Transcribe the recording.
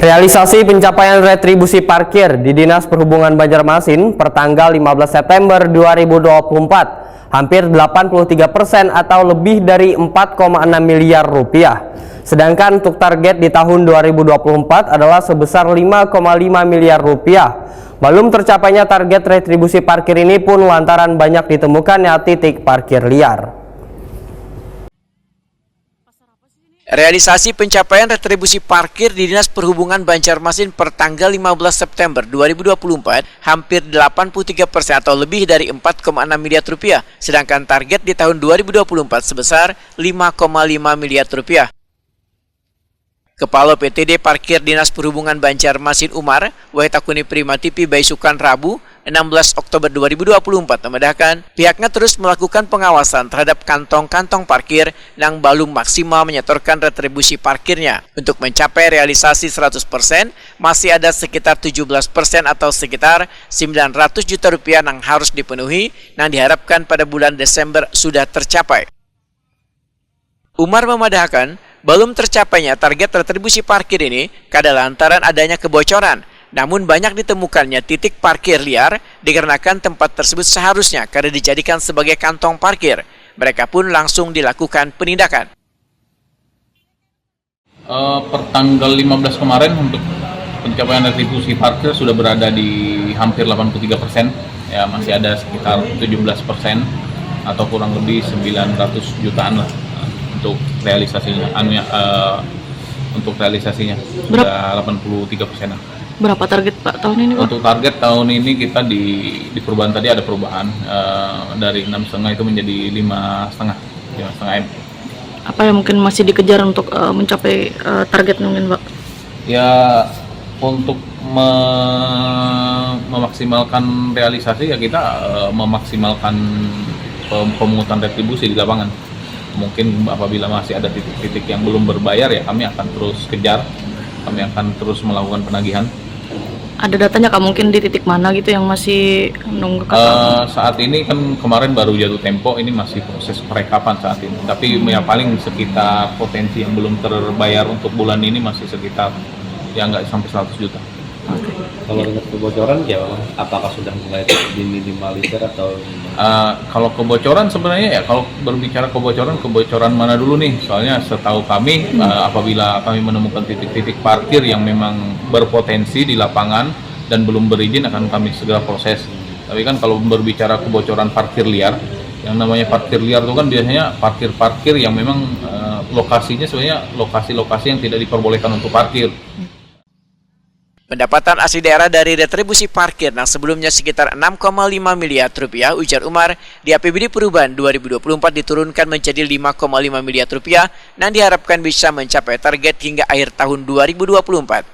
Realisasi pencapaian retribusi parkir di Dinas Perhubungan Banjarmasin pertanggal 15 September 2024 hampir 83% atau lebih dari 4,6 miliar rupiah. Sedangkan untuk target di tahun 2024 adalah sebesar 5,5 miliar rupiah. Belum tercapainya target retribusi parkir ini pun lantaran banyak ditemukannya titik parkir liar. Realisasi pencapaian retribusi parkir di Dinas Perhubungan Banjarmasin per tanggal 15 September 2024 hampir 83% atau lebih dari 4,6 miliar rupiah, sedangkan target di tahun 2024 sebesar 5,5 miliar rupiah. Kepala PTD Parkir Dinas Perhubungan Banjarmasin Umar, Wahitakuni Primatipi Baisukan Rabu, 16 Oktober 2024 memedahkan pihaknya terus melakukan pengawasan terhadap kantong-kantong parkir yang belum maksimal menyetorkan retribusi parkirnya. Untuk mencapai realisasi 100%, masih ada sekitar 17% atau sekitar 900 juta rupiah yang harus dipenuhi yang diharapkan pada bulan Desember sudah tercapai. Umar memadahkan belum tercapainya target retribusi parkir ini karena lantaran adanya kebocoran. Namun banyak ditemukannya titik parkir liar dikarenakan tempat tersebut seharusnya karena dijadikan sebagai kantong parkir. Mereka pun langsung dilakukan penindakan. Per tanggal 15 kemarin untuk pencapaian retribusi parkir sudah berada di hampir 83%. Ya, masih ada sekitar 17% atau kurang lebih 900 jutaan lah untuk realisasinya. Untuk realisasinya sudah 83%. Berapa target Pak tahun ini Pak? Untuk target tahun ini kita di perubahan tadi ada perubahan dari 6,5 itu menjadi 5,5 M. Apa yang mungkin masih dikejar untuk mencapai target mungkin Pak? Ya untuk memaksimalkan realisasi ya kita memaksimalkan pemungutan retribusi di lapangan. Mungkin apabila masih ada titik-titik yang belum berbayar ya kami akan terus kejar, kami akan terus melakukan penagihan. Ada datanya Kak mungkin di titik mana gitu yang masih nunggu saat ini kan kemarin baru jatuh tempo, ini masih proses perekapan saat ini. Tapi ya paling sekitar potensi yang belum terbayar untuk bulan ini masih sekitar ya nggak sampai 100 juta. Kalau dengan kebocoran ya apakah sudah mulai diminimalisir atau kalau kebocoran sebenarnya ya kalau berbicara kebocoran mana dulu nih, soalnya setahu kami apabila kami menemukan titik-titik parkir yang memang berpotensi di lapangan dan belum berizin akan kami segera proses. Tapi kan kalau berbicara kebocoran parkir liar, yang namanya parkir liar itu kan biasanya parkir-parkir yang memang lokasinya sebenarnya lokasi-lokasi yang tidak diperbolehkan untuk parkir. Pendapatan asli daerah dari retribusi parkir yang sebelumnya sekitar 6,5 miliar rupiah, ujar Umar, di APBD Perubahan 2024 diturunkan menjadi 5,5 miliar rupiah dan diharapkan bisa mencapai target hingga akhir tahun 2024.